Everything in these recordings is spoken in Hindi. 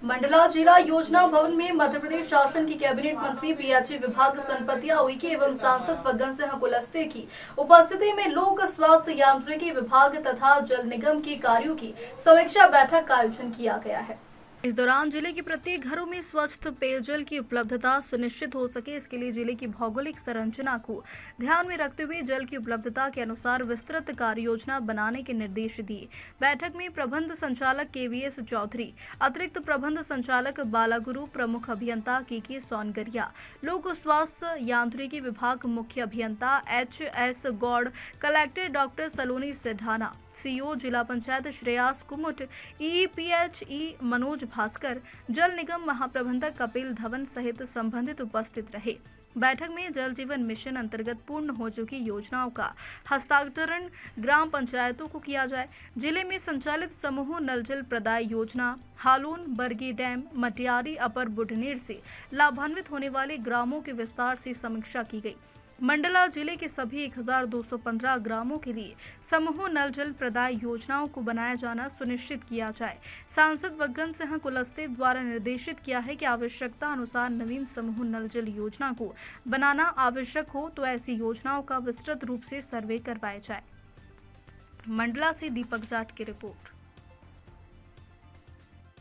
मंडला जिला योजना भवन में मध्य प्रदेश शासन की कैबिनेट मंत्री पीएचई विभाग संपत्तियां उइके एवं सांसद फग्गन सिंह कुलस्ते की उपस्थिति में लोक स्वास्थ्य यांत्रिकी विभाग तथा जल निगम के कार्यों की समीक्षा बैठक का आयोजन किया गया है। इस दौरान जिले के प्रत्येक घरों में स्वच्छ पेयजल की उपलब्धता सुनिश्चित हो सके, इसके लिए जिले की भौगोलिक संरचना को ध्यान में रखते हुए जल की उपलब्धता के अनुसार विस्तृत कार्य योजना बनाने के निर्देश दिए। बैठक में प्रबंध संचालक केवीएस चौधरी, अतिरिक्त प्रबंध संचालक बालागुरु, प्रमुख अभियंता के सोनगरिया, लोक स्वास्थ्य यांत्रिकी विभाग मुख्य अभियंता HS गौड़, कलेक्टर डॉक्टर सलोनी सिढाना, सीओ जिला पंचायत श्रेयास कुमुट, EPHE मनोज भास्कर, जल निगम महाप्रबंधक कपिल धवन सहित संबंधित उपस्थित रहे। बैठक में जल जीवन मिशन अंतर्गत पूर्ण हो चुकी योजनाओं का हस्तांतरण ग्राम पंचायतों को किया जाए। जिले में संचालित समूह नल जल प्रदाय योजना, हालून, बरगी डैम, मटियारी, अपर बुढ़नेर से लाभान्वित होने वाले ग्रामों के विस्तार से समीक्षा की गई। मंडला जिले के सभी 1215 ग्रामों के लिए समूह नल जल प्रदाय योजनाओं को बनाया जाना सुनिश्चित किया जाए। सांसद फग्गन सिंह कुलस्ते द्वारा निर्देशित किया है कि आवश्यकता अनुसार नवीन समूह नल जल योजना को बनाना आवश्यक हो तो ऐसी योजनाओं का विस्तृत रूप से सर्वे करवाया जाए। मंडला से दीपक जाट की रिपोर्ट।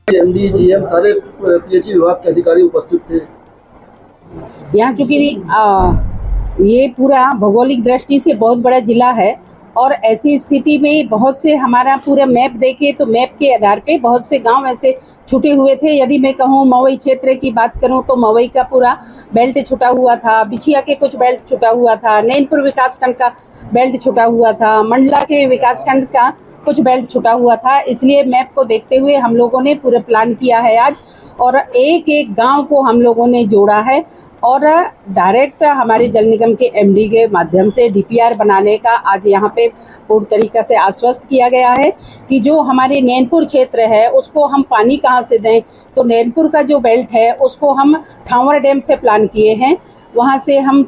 MD, GM सारे PHE विभाग के अधिकारी उपस्थित थे। यहाँ चूंकि ये पूरा भौगोलिक दृष्टि से बहुत बड़ा जिला है और ऐसी स्थिति में बहुत से हमारा पूरा मैप देखे तो मैप के आधार पे बहुत से गांव ऐसे छूटे हुए थे। यदि मैं कहूँ मवई क्षेत्र की बात करूँ तो मवई का पूरा बेल्ट छुटा हुआ था, बिछिया के कुछ बेल्ट छुटा हुआ था, नैनपुर विकासखंड का बेल्ट छुटा हुआ था, मंडला के विकासखंड का कुछ बेल्ट छुटा हुआ था। इसलिए मैप को देखते हुए हम लोगों ने पूरा प्लान किया है आज, और एक एक गाँव को हम लोगों ने जोड़ा है और डायरेक्ट हमारे जल निगम के MD के माध्यम से DPR बनाने का आज यहाँ पे पूर्ण तरीक़ा से आश्वस्त किया गया है कि जो हमारे नैनपुर क्षेत्र है उसको हम पानी कहाँ से दें। तो नैनपुर का जो बेल्ट है उसको हम थांवर डैम से प्लान किए हैं, वहाँ से हम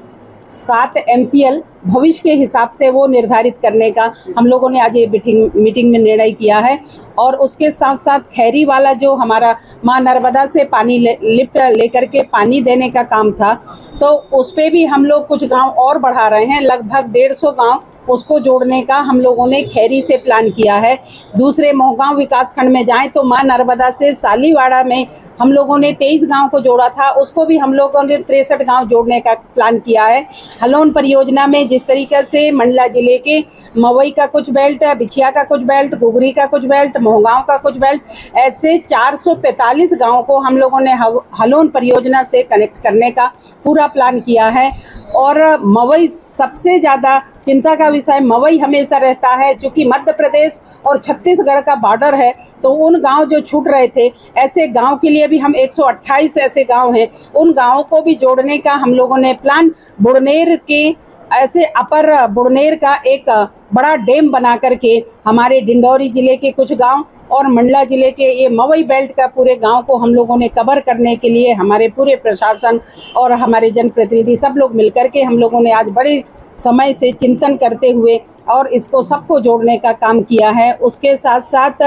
7 MCL भविष्य के हिसाब से वो निर्धारित करने का हम लोगों ने आज ये मीटिंग में निर्णय किया है। और उसके साथ साथ खैरी वाला जो हमारा माँ नर्मदा से पानी लिफ्ट लेकर के पानी देने का काम था, तो उस पर भी हम लोग कुछ गांव और बढ़ा रहे हैं। लगभग 150 गांव उसको जोड़ने का हम लोगों ने खैरी से प्लान किया है। दूसरे मोहगांव विकासखंड में जाएं तो माँ नर्मदा से सालीवाड़ा में हम लोगों ने 23 गांव को जोड़ा था, उसको भी हम लोगों ने 63 गांव जोड़ने का प्लान किया है। हलोन परियोजना में जिस तरीके से मंडला जिले के मवई का कुछ बेल्ट, बिछिया का कुछ बेल्ट, गुगरी का कुछ बेल्ट, मोहगांव का कुछ बेल्ट, ऐसे 445 गाँव को हम लोगों ने हलोन परियोजना से कनेक्ट करने का पूरा प्लान किया है। और मवई सबसे ज़्यादा चिंता का विषय मवई हमेशा रहता है, क्योंकि मध्य प्रदेश और छत्तीसगढ़ का बॉर्डर है। तो उन गांव जो छूट रहे थे, ऐसे गांव के लिए भी हम 128 ऐसे गांव हैं, उन गांवों को भी जोड़ने का हम लोगों ने प्लान, बुढ़नेर के ऐसे अपर बुढ़नेर का एक बड़ा डैम बना करके हमारे डिंडौरी जिले के कुछ गांव और मंडला जिले के ये मवई बेल्ट का पूरे गांव को हम लोगों ने कवर करने के लिए हमारे पूरे प्रशासन और हमारे जनप्रतिनिधि सब लोग मिलकर के हम लोगों ने आज बड़े समय से चिंतन करते हुए और इसको सबको जोड़ने का काम किया है। उसके साथ साथ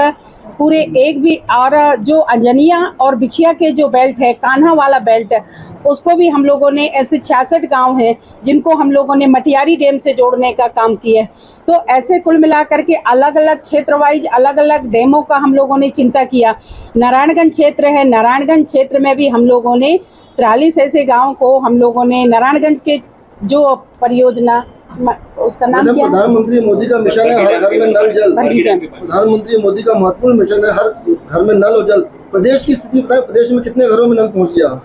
पूरे एक भी और जो अंजनिया और बिछिया के जो बेल्ट है, कान्हा वाला बेल्ट, उसको भी हम लोगों ने ऐसे 66 गांव हैं जिनको हम लोगों ने मटियारी डैम से जोड़ने का काम किया है। तो ऐसे कुल मिलाकर के अलग अलग क्षेत्र वाइज अलग अलग डैमों का हम लोगों ने चिंता किया। नारायणगंज क्षेत्र है, नारायणगंज क्षेत्र में भी हम लोगों ने 43 ऐसे गाँव को हम लोगों ने नारायणगंज के जो परियोजना, उसका नाम क्या है? प्रधानमंत्री मोदी का मिशन है हर घर में नल जल। प्रधानमंत्री मोदी का महत्वपूर्ण मिशन है हर घर में नल और जल। प्रदेश की स्थिति बताएं, प्रदेश में कितने घरों में नल पहुंच गया?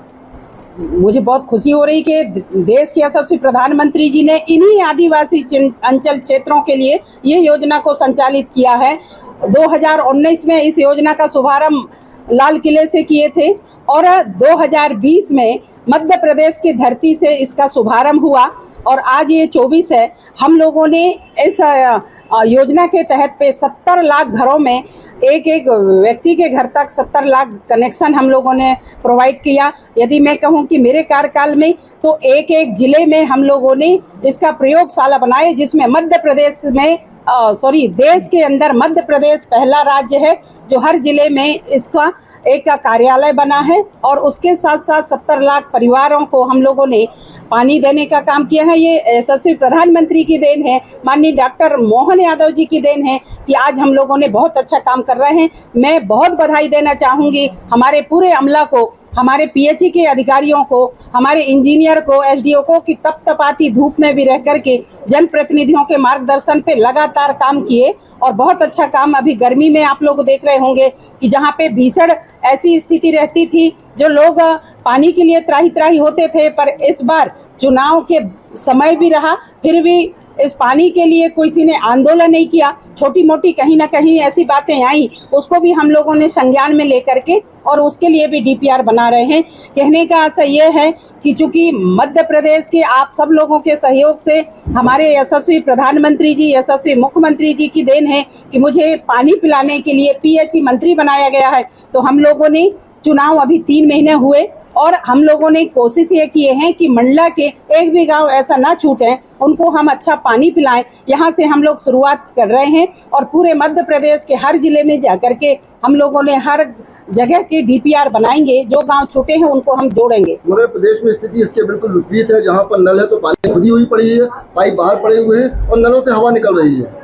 मुझे बहुत खुशी हो रही कि देश के यशस्वी प्रधानमंत्री जी ने इन्हीं आदिवासी अंचल क्षेत्रों के लिए ये योजना को संचालित किया है। 2019 में इस योजना का शुभारंभ लाल किले से किए थे और 2020 में मध्य प्रदेश की धरती से इसका शुभारंभ हुआ और आज ये 24 है। हम लोगों ने इस योजना के तहत पे 70 लाख घरों में एक एक व्यक्ति के घर तक 70 लाख कनेक्शन हम लोगों ने प्रोवाइड किया। यदि मैं कहूं कि मेरे कार्यकाल में तो एक एक जिले में हम लोगों ने इसका प्रयोगशाला बनाए, जिसमें मध्य प्रदेश में देश के अंदर मध्य प्रदेश पहला राज्य है जो हर जिले में इसका एक कार्यालय बना है और उसके साथ साथ 70 लाख परिवारों को हम लोगों ने पानी देने का काम किया है। ये यशस्वी प्रधानमंत्री की देन है, माननीय डॉक्टर मोहन यादव जी की देन है कि आज हम लोगों ने बहुत अच्छा काम कर रहे हैं। मैं बहुत बधाई देना चाहूँगी हमारे पूरे अमला को, हमारे पीएचई के अधिकारियों को, हमारे इंजीनियर को, एसडीओ को कि तपतपाती धूप में भी रह करके जनप्रतिनिधियों के मार्गदर्शन पे लगातार काम किए और बहुत अच्छा काम। अभी गर्मी में आप लोग देख रहे होंगे कि जहाँ पे भीषण ऐसी स्थिति रहती थी, जो लोग पानी के लिए त्राही त्राही होते थे, पर इस बार चुनाव के समय भी रहा, फिर भी इस पानी के लिए किसी ने आंदोलन नहीं किया। छोटी मोटी कहीं ना कहीं ऐसी बातें आई, उसको भी हम लोगों ने संज्ञान में लेकर के और उसके लिए भी डीपीआर बना रहे हैं। कहने का आशय ये है कि चूंकि मध्य प्रदेश के आप सब लोगों के सहयोग से हमारे यशस्वी प्रधानमंत्री जी, यशस्वी मुख्यमंत्री जी की देन है कि मुझे पानी पिलाने के लिए पीएचई मंत्री बनाया गया है। तो हम लोगों ने चुनाव अभी 3 महीने हुए और हम लोगों ने कोशिश ये किए हैं कि मंडला के एक भी गांव ऐसा ना छूटे, उनको हम अच्छा पानी पिलाएं। यहाँ से हम लोग शुरुआत कर रहे हैं और पूरे मध्य प्रदेश के हर जिले में जाकर के हम लोगों ने हर जगह के डीपीआर बनाएंगे। जो गांव छूटे हैं उनको हम जोड़ेंगे। मगर प्रदेश में स्थिति इसके बिल्कुल विपरीत है। जहाँ पर नल है तो पानी खुदी हुई पड़ी है, पाइप बाहर पड़े हुए हैं और नलों से हवा निकल रही है।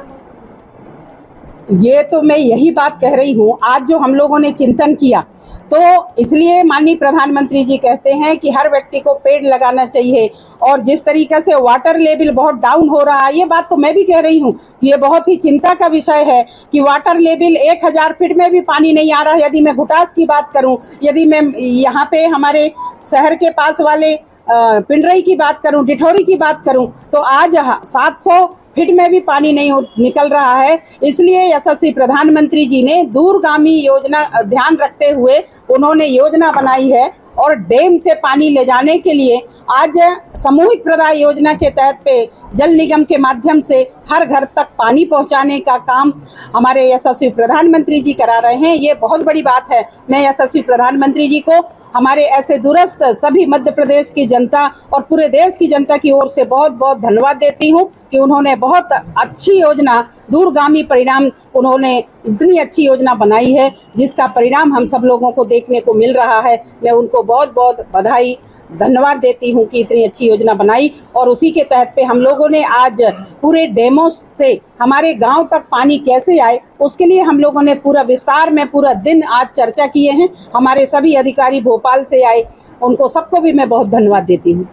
ये तो मैं यही बात कह रही हूँ, आज जो हम लोगों ने चिंतन किया तो इसलिए माननीय प्रधानमंत्री जी कहते हैं कि हर व्यक्ति को पेड़ लगाना चाहिए। और जिस तरीके से वाटर लेवल बहुत डाउन हो रहा है, ये बात तो मैं भी कह रही हूँ, ये बहुत ही चिंता का विषय है कि वाटर लेवल 1000 फीट में भी पानी नहीं आ रहा है। यदि मैं घुटास की बात करूँ, यदि मैं यहाँ पे हमारे शहर के पास वाले पिंडरई की बात करूं, डिठौरी की बात करूं, तो आज 700 फीट में भी पानी नहीं निकल रहा है। इसलिए यशस्वी प्रधानमंत्री जी ने दूरगामी योजना ध्यान रखते हुए उन्होंने योजना बनाई है और डैम से पानी ले जाने के लिए आज सामूहिक प्रदाय योजना के तहत पे जल निगम के माध्यम से हर घर तक पानी पहुंचाने का काम हमारे यशस्वी प्रधानमंत्री जी करा रहे हैं। ये बहुत बड़ी बात है। मैं यशस्वी प्रधानमंत्री जी को, हमारे ऐसे दूरस्थ सभी मध्य प्रदेश की जनता और पूरे देश की जनता की ओर से बहुत बहुत धन्यवाद देती हूं कि उन्होंने बहुत अच्छी योजना, दूरगामी परिणाम, उन्होंने इतनी अच्छी योजना बनाई है जिसका परिणाम हम सब लोगों को देखने को मिल रहा है। मैं उनको बहुत बहुत बधाई, धन्यवाद देती हूं कि इतनी अच्छी योजना बनाई। और उसी के तहत पे हम लोगों ने आज पूरे डैमों से हमारे गांव तक पानी कैसे आए, उसके लिए हम लोगों ने पूरा विस्तार में पूरा दिन आज चर्चा किए हैं। हमारे सभी अधिकारी भोपाल से आए, उनको सबको भी मैं बहुत धन्यवाद देती हूँ।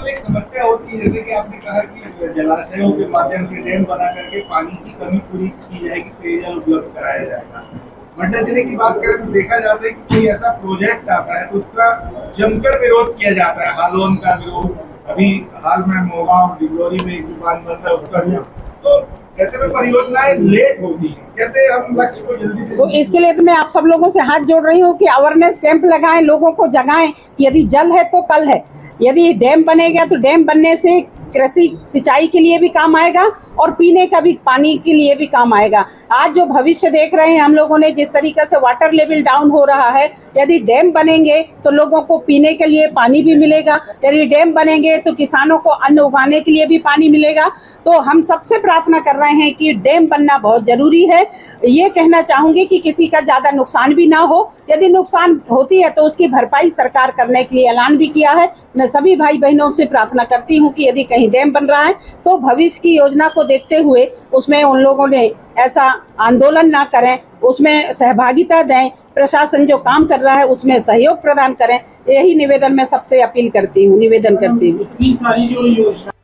एक समस्या होती है, जैसे कि आपने कहा कि जलाशयों के माध्यम से डैम बना करके पानी की कमी पूरी की जाएगी, पेयजल उपलब्ध कराया जाएगा। मंडला जिले की बात करें तो देखा जाता है कि कोई ऐसा प्रोजेक्ट आता है तो उसका जमकर विरोध किया जाता है। हालोन का विरोध, अभी हाल में मोगा और डिगोरी में एक दुकान बंद है उसका, तो ऐसे में परियोजनाएं लेट होती है। कैसे हम लक्ष्य को जल्दी, तो इसके लिए तो मैं आप सब लोगों से हाथ जोड़ रही हूँ कि अवेयरनेस कैंप लगाएं, लोगों को जगाएं कि यदि जल है तो कल है। यदि डैम बनेगा तो डैम बनने से कृषि सिंचाई के लिए भी काम आएगा और पीने का भी पानी के लिए भी काम आएगा। आज जो भविष्य देख रहे हैं हम लोगों ने, जिस तरीके से वाटर लेवल डाउन हो रहा है, यदि डैम बनेंगे तो लोगों को पीने के लिए पानी भी मिलेगा, यदि डैम बनेंगे तो किसानों को अन्न उगाने के लिए भी पानी मिलेगा। तो हम सबसे प्रार्थना कर रहे हैं कि डैम बनना बहुत जरूरी है। ये कहना चाहूँगी कि किसी का ज़्यादा नुकसान भी ना हो, यदि नुकसान होती है तो उसकी भरपाई सरकार करने के लिए ऐलान भी किया है। मैं सभी भाई बहनों से प्रार्थना करती हूँ कि यदि कहीं डैम बन रहा है तो भविष्य की योजना को देखते हुए उसमें उन लोगों ने ऐसा आंदोलन ना करें, उसमें सहभागिता दें, प्रशासन जो काम कर रहा है उसमें सहयोग प्रदान करें। यही निवेदन मैं सबसे अपील करती हूँ, निवेदन करती हूँ।